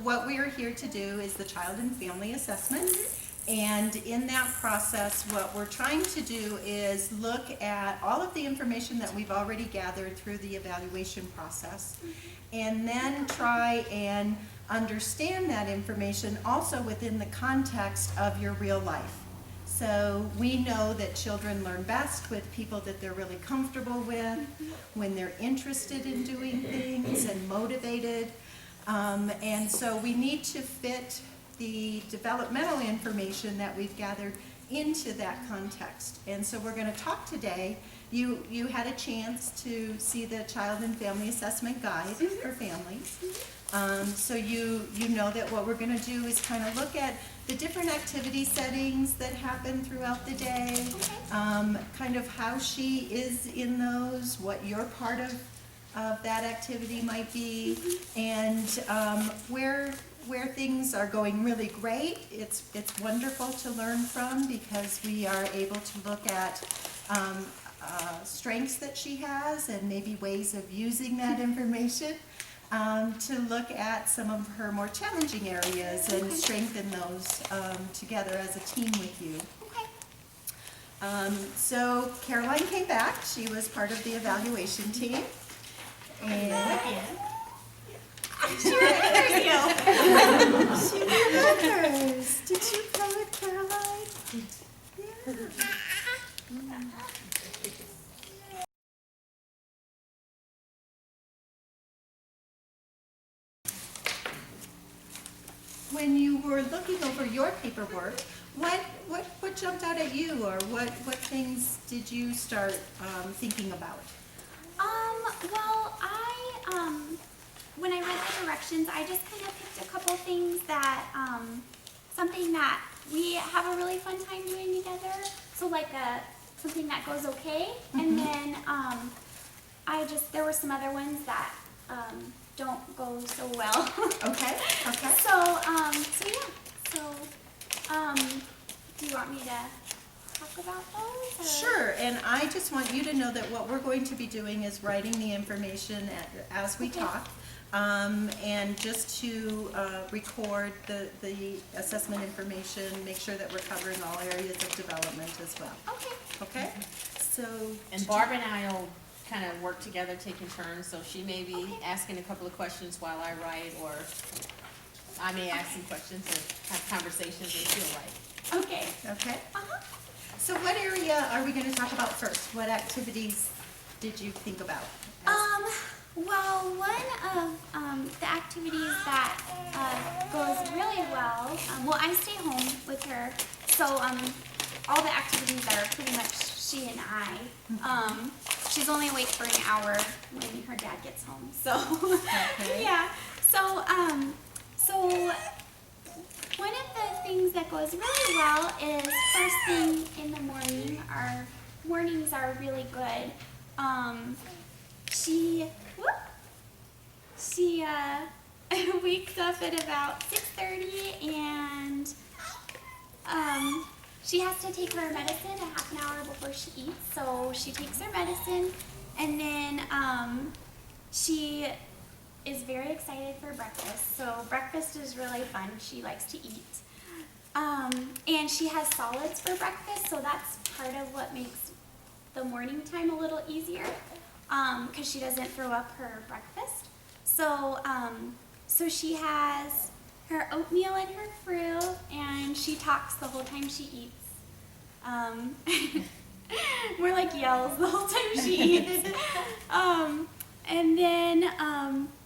what we are here to do is the Child and Family Assessment. And in that process, what we're trying to do is look at all of the information that we've already gathered through the evaluation process, and then try and understand that information also within the context of your real life. So we know that children learn best with people that they're really comfortable with, when they're interested in doing things and motivated. And so we need to fit the developmental information that we've gathered into that context. And so we're going to talk today. You had a chance to see the Child and Family Assessment Guide for families. So you know that what we're going to do is kind of look at the different activity settings that happen throughout the day, kind of how she is in those, what your part of that activity might be, and where things are going really great. It's wonderful to learn from, because we are able to look at strengths that she has and maybe ways of using that information to look at some of her more challenging areas and strengthen those together as a team with you. So Caroline came back. She was part of the evaluation team. And she remembers you. She remembers. Did you come with Caroline? Yeah. When you were looking over your paperwork, what jumped out at you, or what things did you start thinking about? Well, when I read the directions, I just kind of picked a couple things that, something that we have a really fun time doing together. So like something that goes okay, and then there were some other ones that don't go so well. Okay. So do you want me to talk about those? Or? Sure, and I just want you to know that what we're going to be doing is writing the information as we talk, and just to record the assessment information, make sure that we're covering all areas of development as well. Okay? So, And Barb and I will kind of work together, taking turns, so she may be asking a couple of questions while I write, or I may ask some questions and have conversations and she'll write. Okay. So what area are we going to talk about first? What activities did you think about? Well, one of the activities that goes really well, well, I stay home with her, so all the activities are pretty much she and I. She's only awake for an hour when her dad gets home, so yeah. So one of the things that goes really well is first thing in the morning. Our mornings are really good. She wakes up at about 6:30, and she has to take her medicine a half an hour before she eats. So she takes her medicine, and then she is very excited for breakfast. So breakfast is really fun. She likes to eat. And she has solids for breakfast, so that's part of what makes the morning time a little easier, because she doesn't throw up her breakfast. So, so she has her oatmeal and her fruit, and she talks the whole time she eats. More like yells the whole time she eats. And then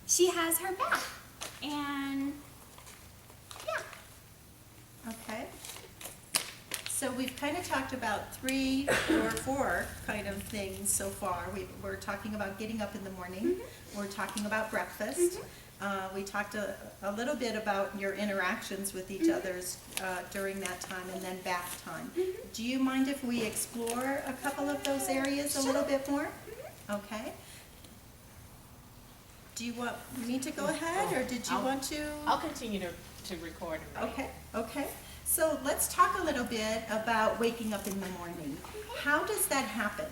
she has her bath, and Okay. So we've kind of talked about 3 or 4 kind of things so far. We're talking about getting up in the morning. We're talking about breakfast. We talked a little bit about your interactions with each others during that time, and then bath time. Do you mind if we explore a couple of those areas a little bit more? Okay. Do you want me to go ahead, or did you want to? I'll continue to record and write. Okay. So let's talk a little bit about waking up in the morning. How does that happen?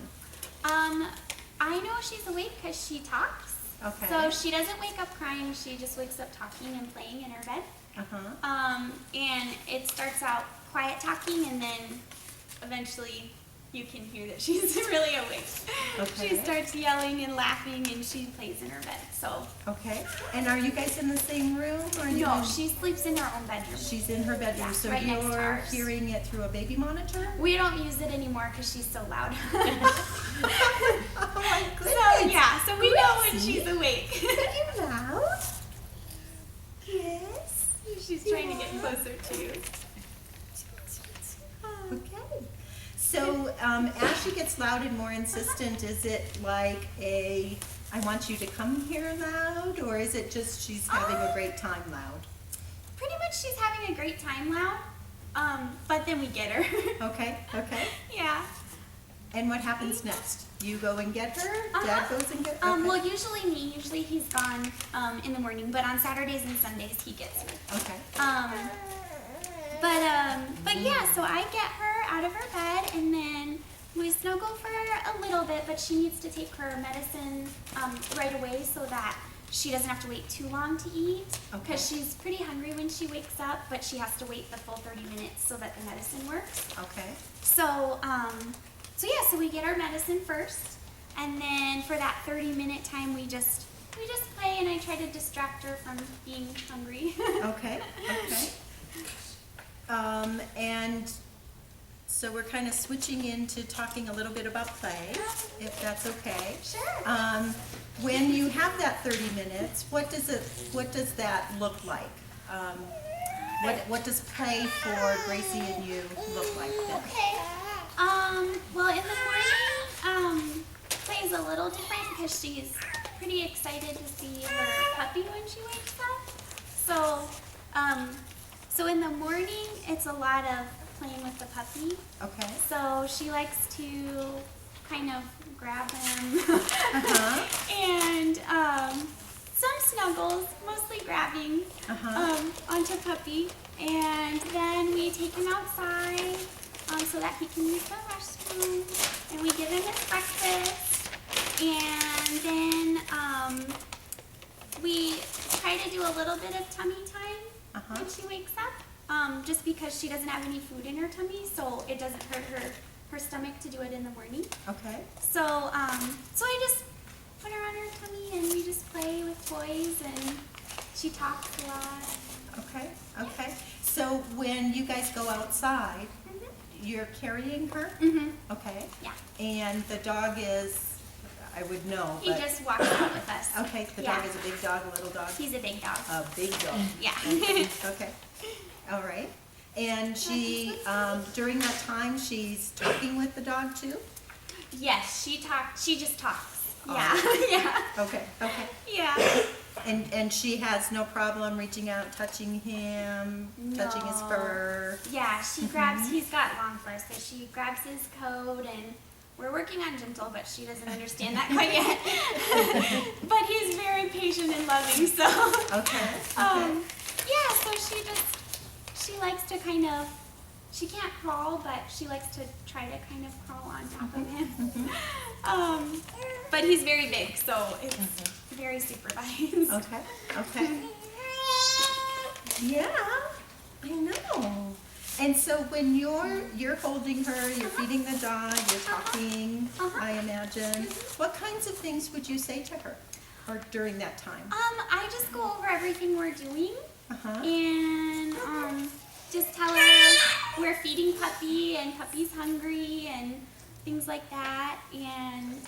I know she's awake because she talks. Okay. So she doesn't wake up crying, she just wakes up talking and playing in her bed. And it starts out quiet talking, and then eventually you can hear that she's really awake. Okay. She starts yelling and laughing, and she plays in her bed. So Okay. And are you guys in the same room? Or are you no, in- she sleeps in her own bedroom. She's in her bedroom, Yeah, so right next to you're ours. hearing it through a baby monitor? We don't use it anymore because she's so loud. Oh my goodness. So yeah, so we know when Gracie. she's awake. Are you loud? Yes. She's trying to get closer to you. Okay. So as she gets loud and more insistent, is it like I want you to come here loud, or is it just she's having a great time loud? Pretty much she's having a great time loud, but then we get her. Okay, okay. Yeah. And what happens next? You go and get her? Uh-huh. Dad goes and gets her? Okay. Well, usually me. Usually he's gone in the morning, but on Saturdays and Sundays he gets me. Okay. But yeah, so I get her out of her bed, and then we snuggle for a little bit, but she needs to take her medicine right away so that she doesn't have to wait too long to eat, Okay. because she's pretty hungry when she wakes up, but she has to wait the full 30 minutes so that the medicine works. Okay. So, so we get our medicine first, and then for that 30-minute time, we just play, and I try to distract her from being hungry. Okay. Okay. And so we're kind of switching into talking a little bit about play, if that's okay. Sure. When you have that 30 minutes, what does that look like? What does play for Gracie and you look like then? Okay. Well, in the morning, play is a little different because she's pretty excited to see her puppy when she wakes up. So in the morning, it's a lot of playing with the puppy. Okay. So she likes to kind of grab him Uh-huh. and some snuggles, mostly grabbing onto puppy. And then we take him outside so that he can use the restroom. And we give him his breakfast. And then we try to do a little bit of tummy time when she wakes up. Just because she doesn't have any food in her tummy, so it doesn't hurt her stomach to do it in the morning. Okay. So I just put her on her tummy and we just play with toys, and she talks a lot. Okay. Okay. So when you guys go outside, you're carrying her? Mm-hmm. Okay. Yeah. And the dog is, I would know, He but just walks out with us. okay. The dog is a big dog, a little dog. He's a big dog. A big dog. Yeah. Okay. All right. And she, during that time, she's talking with the dog too? Yes, she just talks. Oh. Yeah. Yeah. Okay. Okay. Yeah. And she has no problem reaching out, touching him, touching his No. fur. Yeah, she grabs, he's got long fur, so she grabs his coat, and we're working on gentle, but she doesn't understand that quite yet. But he's very patient and loving, so. Okay. Okay. Yeah, so she likes to kind of, she can't crawl, but she likes to try to kind of crawl on top of him. But he's very big, so it's very supervised. Okay. Okay. Yeah, I know. And so when you're holding her, you're feeding the dog, you're talking, I imagine. What kinds of things would you say to her, or during that time? I just go over everything we're doing, Uh-huh. and just tell her we're feeding puppy, and puppy's hungry, and things like that, and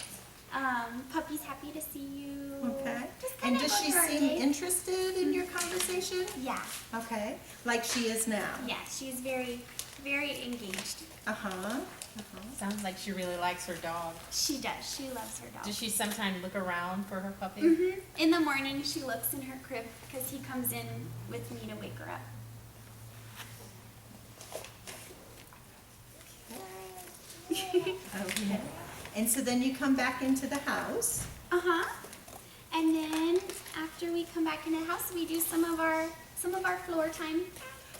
puppy's happy to see you. Okay. Just And kinda does go she through our seem day. interested in your conversation? Yeah, Okay. Like she is now? yeah, she's very, very engaged. Uh-huh. Sounds like she really likes her dog. She does. She loves her dog. Does she sometimes look around for her puppy? In the morning, she looks in her crib because he comes in with me to wake her up. Okay. And so then you come back into the house. And then after we come back in the house, we do some of our floor time.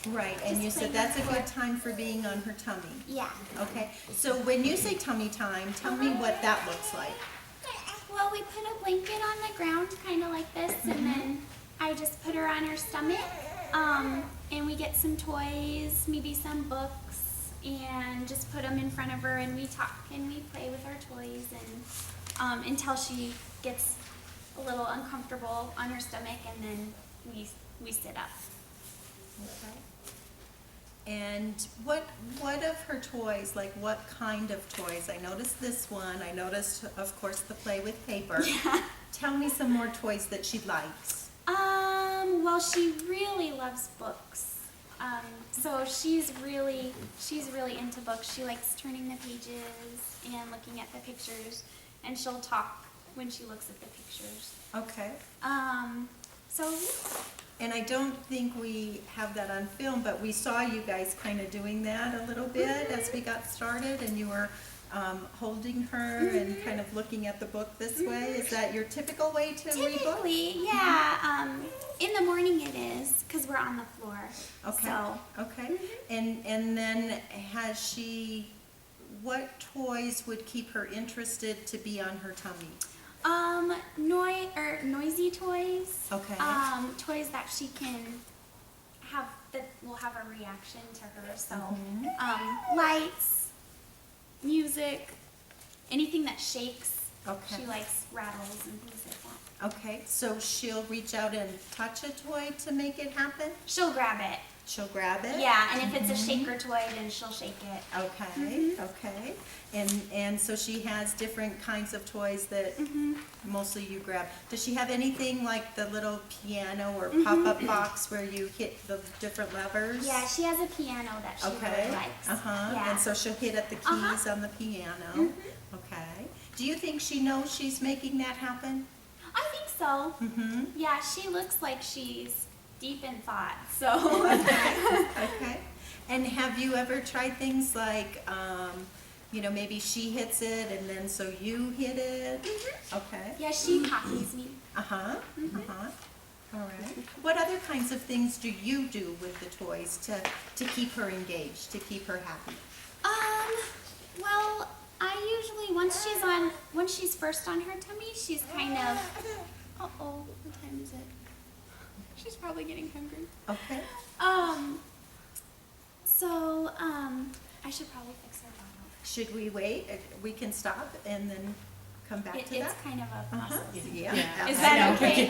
Right, and Just you said playing that's a on the good time for being on her tummy. Yeah. Okay, so when you say tummy time, tell me what that looks like. Well, we put a blanket on the ground, kind of like this, and then I just put her on her stomach, and we get some toys, maybe some books, and just put them in front of her, and we talk and we play with our toys, and until she gets a little uncomfortable on her stomach, and then we sit up. Okay. And what of her toys, like what kind of toys? I noticed this one. I noticed, of course, the play with paper. Yeah. Tell me some more toys that she likes. Well, she really loves books. So she's really into books. She likes turning the pages and looking at the pictures, and she'll talk when she looks at the pictures. Okay. So And I don't think we have that on film, but we saw you guys kind of doing that a little bit as we got started, and you were holding her and kind of looking at the book this way. Is that your typical way to read books? typically, yeah. In the morning it is, because we're on the floor. Okay. So, Okay. And then what toys would keep her interested to be on her tummy? noisy toys. Okay. Toys that she can have, that will have a reaction to her. So, lights, music, anything that shakes. Okay. She likes rattles and things like that. Okay, so she'll reach out and touch a toy to make it happen? She'll grab it. She'll grab it? Yeah, and if it's a shaker toy, then she'll shake it. Okay, okay. And so she has different kinds of toys that mostly you grab. Does she have anything like the little piano or pop-up box where you hit the different levers? Yeah, she has a piano that she really likes. Yeah. And so she'll hit at the keys on the piano. Okay. Do you think she knows she's making that happen? I think so. Yeah, she looks like she's deep in thought, so. Okay. And have you ever tried things like, maybe she hits it and then so you hit it? Okay. Yeah, she copies me. Uh-huh. All right. What other kinds of things do you do with the toys to keep her engaged, to keep her happy? Well, I usually, once she's first on her tummy, she's kind of, uh-oh, what time is it? She's probably getting hungry. Okay. I should probably fix her bottle. Should we wait? We can stop and then come back to that? It's kind of a process. Yeah. Yeah. Is I that know. okay?